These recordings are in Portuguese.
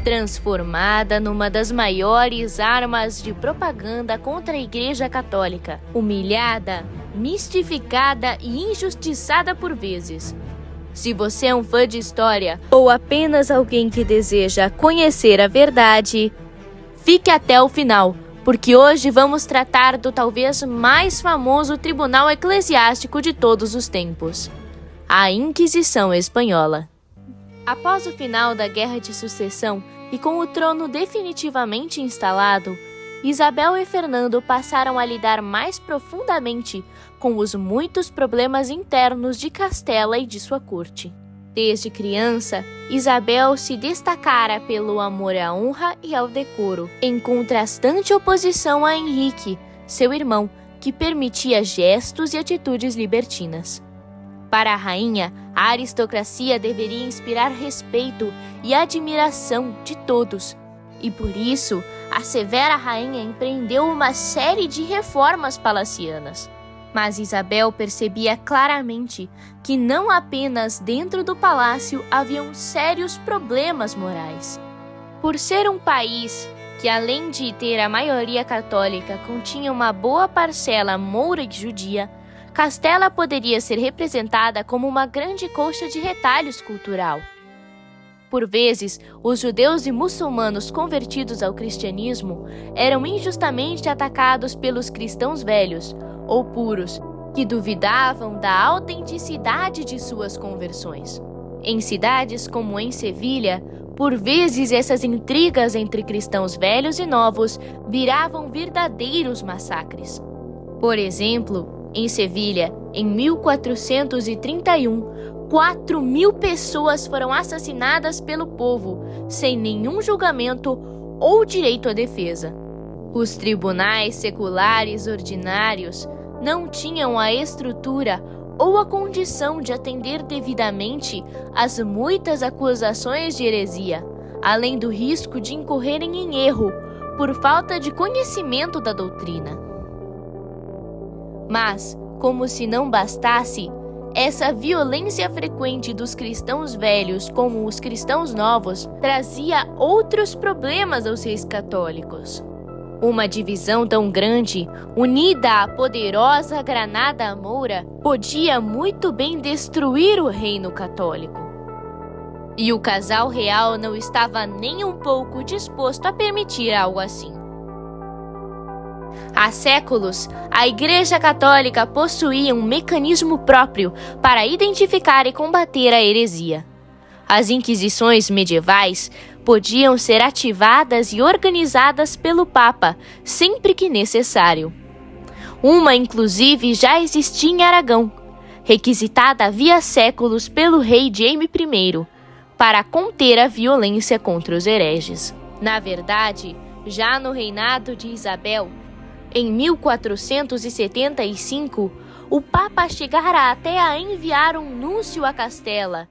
transformada numa das maiores armas de propaganda contra a Igreja Católica, humilhada, mistificada e injustiçada por vezes. Se você é um fã de história ou apenas alguém que deseja conhecer a verdade, fique até o final, porque hoje vamos tratar do talvez mais famoso tribunal eclesiástico de todos os tempos, a Inquisição Espanhola. Após o final da Guerra de Sucessão e com o trono definitivamente instalado, Isabel e Fernando passaram a lidar mais profundamente com os muitos problemas internos de Castela e de sua corte. Desde criança, Isabel se destacara pelo amor à honra e ao decoro, em contrastante oposição a Henrique, seu irmão, que permitia gestos e atitudes libertinas. Para a rainha, a aristocracia deveria inspirar respeito e admiração de todos, e por isso, a severa rainha empreendeu uma série de reformas palacianas. Mas Isabel percebia claramente que não apenas dentro do palácio haviam sérios problemas morais. Por ser um país que, além de ter a maioria católica, continha uma boa parcela moura e judia, Castela poderia ser representada como uma grande colcha de retalhos cultural. Por vezes, os judeus e muçulmanos convertidos ao cristianismo eram injustamente atacados pelos cristãos velhos, ou puros, que duvidavam da autenticidade de suas conversões. Em cidades como em Sevilha, por vezes essas intrigas entre cristãos velhos e novos viravam verdadeiros massacres. Por exemplo, em Sevilha, em 1431, 4.000 pessoas foram assassinadas pelo povo, sem nenhum julgamento ou direito à defesa. Os tribunais seculares ordinários não tinham a estrutura ou a condição de atender devidamente às muitas acusações de heresia, além do risco de incorrerem em erro por falta de conhecimento da doutrina. Mas, como se não bastasse, essa violência frequente dos cristãos velhos como os cristãos novos trazia outros problemas aos reis católicos. Uma divisão tão grande, unida à poderosa Granada Moura, podia muito bem destruir o reino católico. E o casal real não estava nem um pouco disposto a permitir algo assim. Há séculos, a Igreja Católica possuía um mecanismo próprio para identificar e combater a heresia. As inquisições medievais podiam ser ativadas e organizadas pelo Papa sempre que necessário. Uma, inclusive, já existia em Aragão, requisitada havia séculos pelo rei Jaime I, para conter a violência contra os hereges. Na verdade, já no reinado de Isabel, em 1475, o Papa chegara até a enviar um núncio a Castela,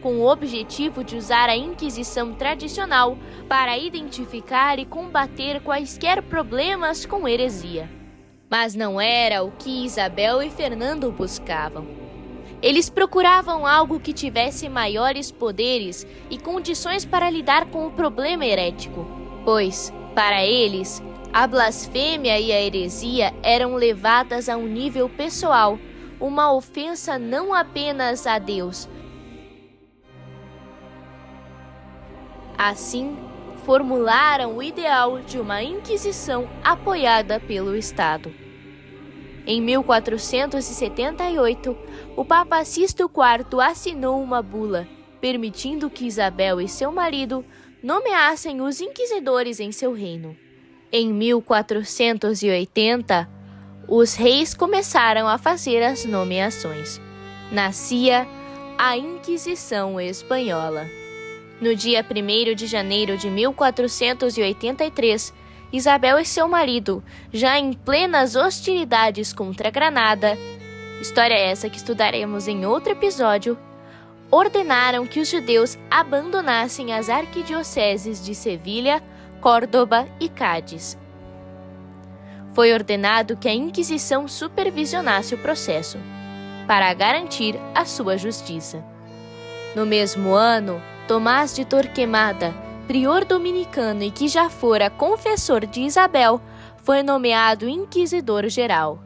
com o objetivo de usar a Inquisição tradicional para identificar e combater quaisquer problemas com heresia. Mas não era o que Isabel e Fernando buscavam. Eles procuravam algo que tivesse maiores poderes e condições para lidar com o problema herético, pois, para eles, a blasfêmia e a heresia eram levadas a um nível pessoal, uma ofensa não apenas a Deus. Assim, formularam o ideal de uma Inquisição apoiada pelo Estado. Em 1478, o Papa Sisto IV assinou uma bula, permitindo que Isabel e seu marido nomeassem os inquisidores em seu reino. Em 1480, os reis começaram a fazer as nomeações. Nascia a Inquisição Espanhola. No dia 1º de janeiro de 1483, Isabel e seu marido, já em plenas hostilidades contra Granada, história essa que estudaremos em outro episódio, ordenaram que os judeus abandonassem as arquidioceses de Sevilha, Córdoba e Cádiz. Foi ordenado que a Inquisição supervisionasse o processo, para garantir a sua justiça. No mesmo ano, Tomás de Torquemada, prior dominicano e que já fora confessor de Isabel, foi nomeado inquisidor-geral.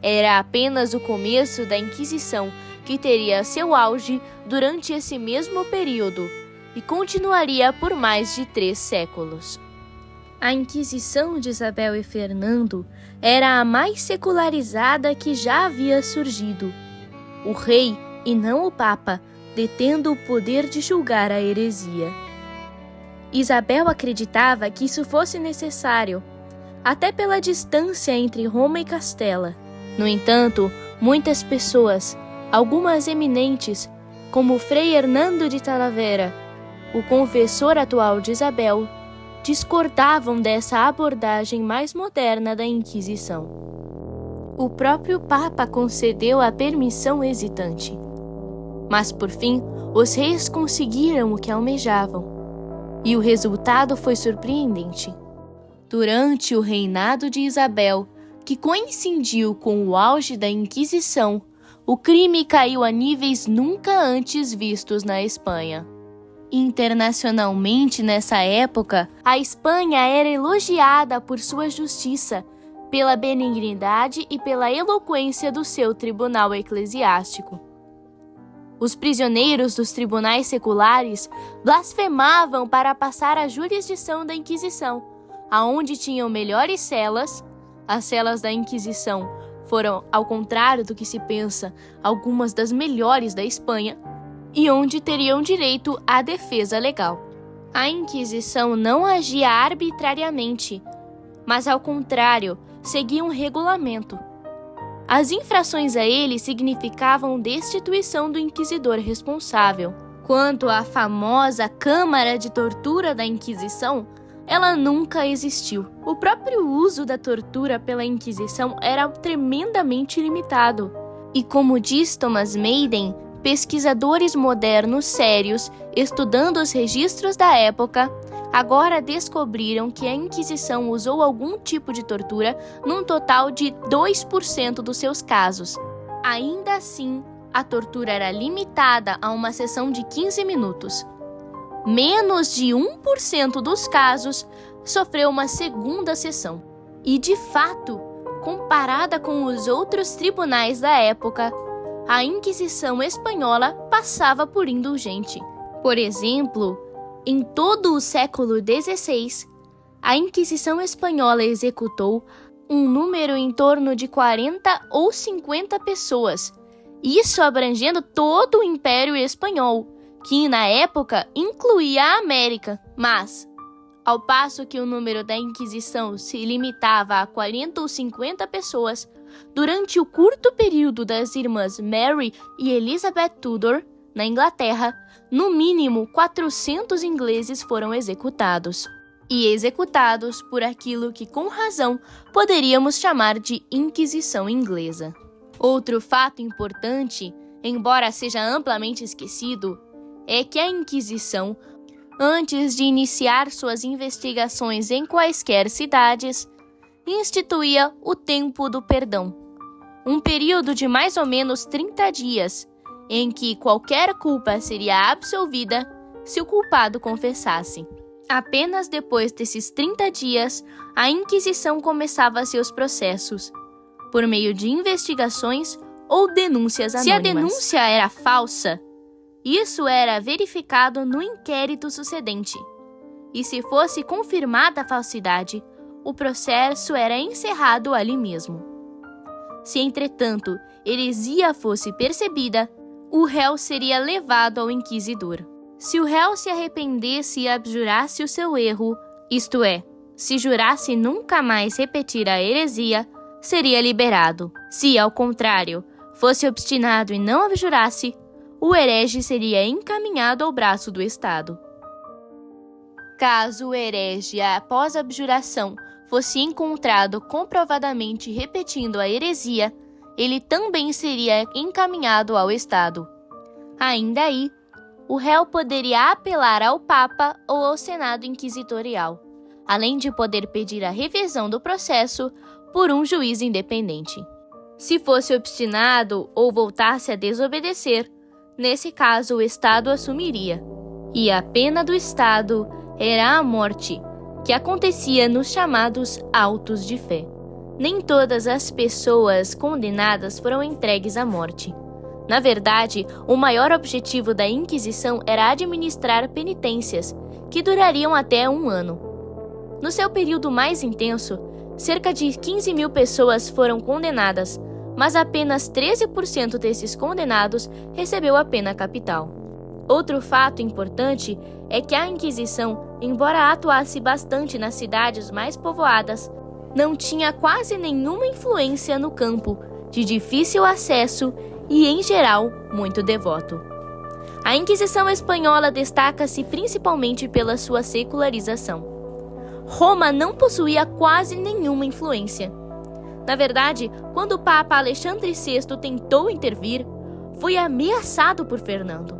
Era apenas o começo da Inquisição, que teria seu auge durante esse mesmo período e continuaria por mais de 3 séculos. A Inquisição de Isabel e Fernando era a mais secularizada que já havia surgido. O rei, e não o papa, detendo o poder de julgar a heresia. Isabel acreditava que isso fosse necessário, até pela distância entre Roma e Castela. No entanto, muitas pessoas, algumas eminentes, como Frei Hernando de Talavera, o confessor atual de Isabel, discordavam dessa abordagem mais moderna da Inquisição. O próprio Papa concedeu a permissão hesitante. Mas, por fim, os reis conseguiram o que almejavam. E o resultado foi surpreendente. Durante o reinado de Isabel, que coincidiu com o auge da Inquisição, o crime caiu a níveis nunca antes vistos na Espanha. Internacionalmente, nessa época, a Espanha era elogiada por sua justiça, pela benignidade e pela eloquência do seu tribunal eclesiástico. Os prisioneiros dos tribunais seculares blasfemavam para passar a jurisdição da Inquisição, aonde tinham melhores celas. As celas da Inquisição foram, ao contrário do que se pensa, algumas das melhores da Espanha, e onde teriam direito à defesa legal. A Inquisição não agia arbitrariamente, mas, ao contrário, seguia um regulamento. As infrações a ele significavam destituição do inquisidor responsável. Quanto à famosa Câmara de Tortura da Inquisição, ela nunca existiu. O próprio uso da tortura pela Inquisição era tremendamente limitado. E como diz Thomas Maiden, pesquisadores modernos sérios, estudando os registros da época, agora descobriram que a Inquisição usou algum tipo de tortura num total de 2% dos seus casos. Ainda assim, a tortura era limitada a uma sessão de 15 minutos. Menos de 1% dos casos sofreu uma segunda sessão. E, de fato, comparada com os outros tribunais da época, a Inquisição espanhola passava por indulgente. Por exemplo, em todo o século XVI, a Inquisição espanhola executou um número em torno de 40 ou 50 pessoas, isso abrangendo todo o Império Espanhol, que na época incluía a América. Mas, ao passo que o número da Inquisição se limitava a 40 ou 50 pessoas, durante o curto período das irmãs Mary e Elizabeth Tudor, na Inglaterra, no mínimo 400 ingleses foram executados. E executados por aquilo que, com razão, poderíamos chamar de Inquisição Inglesa. Outro fato importante, embora seja amplamente esquecido, é que a Inquisição, antes de iniciar suas investigações em quaisquer cidades, instituía o Tempo do Perdão, um período de mais ou menos 30 dias, em que qualquer culpa seria absolvida se o culpado confessasse. Apenas depois desses 30 dias, a Inquisição começava seus processos, por meio de investigações ou denúncias anônimas. Se a denúncia era falsa, isso era verificado no inquérito sucedente. E se fosse confirmada a falsidade, o processo era encerrado ali mesmo. Se, entretanto, heresia fosse percebida, o réu seria levado ao inquisidor. Se o réu se arrependesse e abjurasse o seu erro, isto é, se jurasse nunca mais repetir a heresia, seria liberado. Se, ao contrário, fosse obstinado e não abjurasse, o herege seria encaminhado ao braço do Estado. Caso o herege, após a abjuração, fosse encontrado comprovadamente repetindo a heresia, ele também seria encaminhado ao Estado. Ainda aí, o réu poderia apelar ao Papa ou ao Senado Inquisitorial, além de poder pedir a revisão do processo por um juiz independente. Se fosse obstinado ou voltasse a desobedecer, nesse caso o Estado assumiria, e a pena do Estado era a morte, que acontecia nos chamados autos de fé. Nem todas as pessoas condenadas foram entregues à morte. Na verdade, o maior objetivo da Inquisição era administrar penitências, que durariam até 1 ano. No seu período mais intenso, cerca de 15 mil pessoas foram condenadas, mas apenas 13% desses condenados recebeu a pena capital. Outro fato importante é que a Inquisição, embora atuasse bastante nas cidades mais povoadas, não tinha quase nenhuma influência no campo, de difícil acesso e, em geral, muito devoto. A Inquisição espanhola destaca-se principalmente pela sua secularização. Roma não possuía quase nenhuma influência. Na verdade, quando o Papa Alexandre VI tentou intervir, foi ameaçado por Fernando.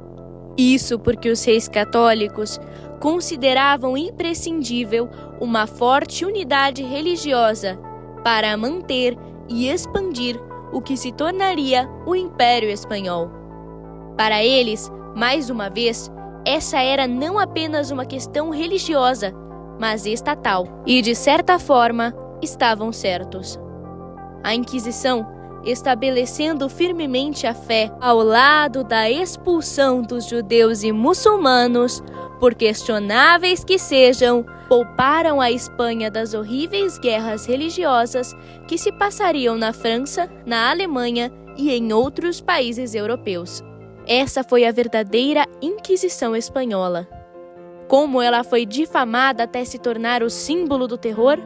Isso porque os reis católicos consideravam imprescindível uma forte unidade religiosa para manter e expandir o que se tornaria o Império Espanhol. Para eles, mais uma vez, essa era não apenas uma questão religiosa, mas estatal, e de certa forma estavam certos. A Inquisição, estabelecendo firmemente a fé ao lado da expulsão dos judeus e muçulmanos, por questionáveis que sejam, pouparam a Espanha das horríveis guerras religiosas que se passariam na França, na Alemanha e em outros países europeus. Essa foi a verdadeira Inquisição espanhola. Como ela foi difamada até se tornar o símbolo do terror?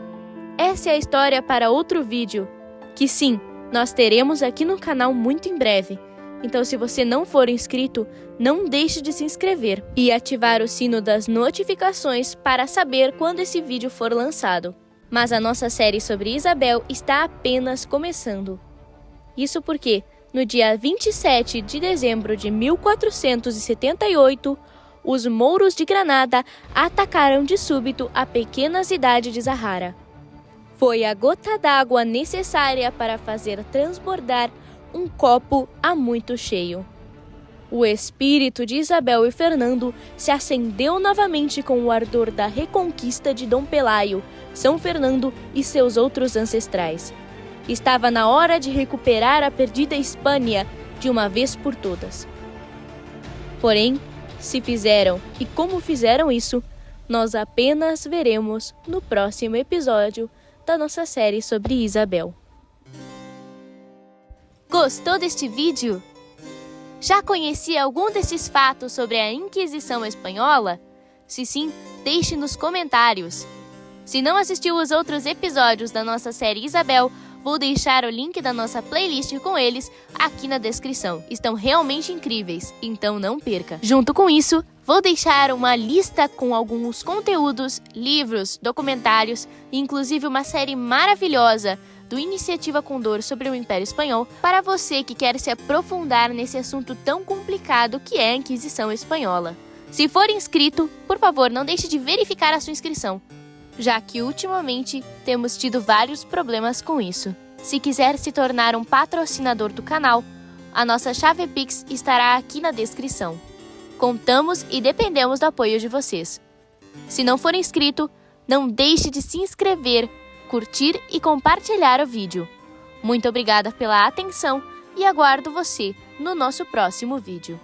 Essa é a história para outro vídeo, que sim, nós teremos aqui no canal muito em breve. Então, se você não for inscrito, não deixe de se inscrever e ativar o sino das notificações para saber quando esse vídeo for lançado. Mas a nossa série sobre Isabel está apenas começando. Isso porque, no dia 27 de dezembro de 1478, os mouros de Granada atacaram de súbito a pequena cidade de Zahara. Foi a gota d'água necessária para fazer transbordar um copo há muito cheio. O espírito de Isabel e Fernando se acendeu novamente com o ardor da reconquista de Dom Pelaio, São Fernando e seus outros ancestrais. Estava na hora de recuperar a perdida Hispânia de uma vez por todas. Porém, se fizeram e como fizeram isso, nós apenas veremos no próximo episódio da nossa série sobre Isabel. Gostou deste vídeo? Já conhecia algum desses fatos sobre a Inquisição espanhola? Se sim, deixe nos comentários. Se não assistiu os outros episódios da nossa série Isabel, vou deixar o link da nossa playlist com eles aqui na descrição. Estão realmente incríveis, então não perca. Junto com isso, vou deixar uma lista com alguns conteúdos, livros, documentários e inclusive uma série maravilhosa do Iniciativa Condor sobre o Império Espanhol para você que quer se aprofundar nesse assunto tão complicado que é a Inquisição Espanhola. Se for inscrito, por favor, não deixe de verificar a sua inscrição, já que ultimamente temos tido vários problemas com isso. Se quiser se tornar um patrocinador do canal, a nossa chave Pix estará aqui na descrição. Contamos e dependemos do apoio de vocês. Se não for inscrito, não deixe de se inscrever, curtir e compartilhar o vídeo. Muito obrigada pela atenção e aguardo você no nosso próximo vídeo.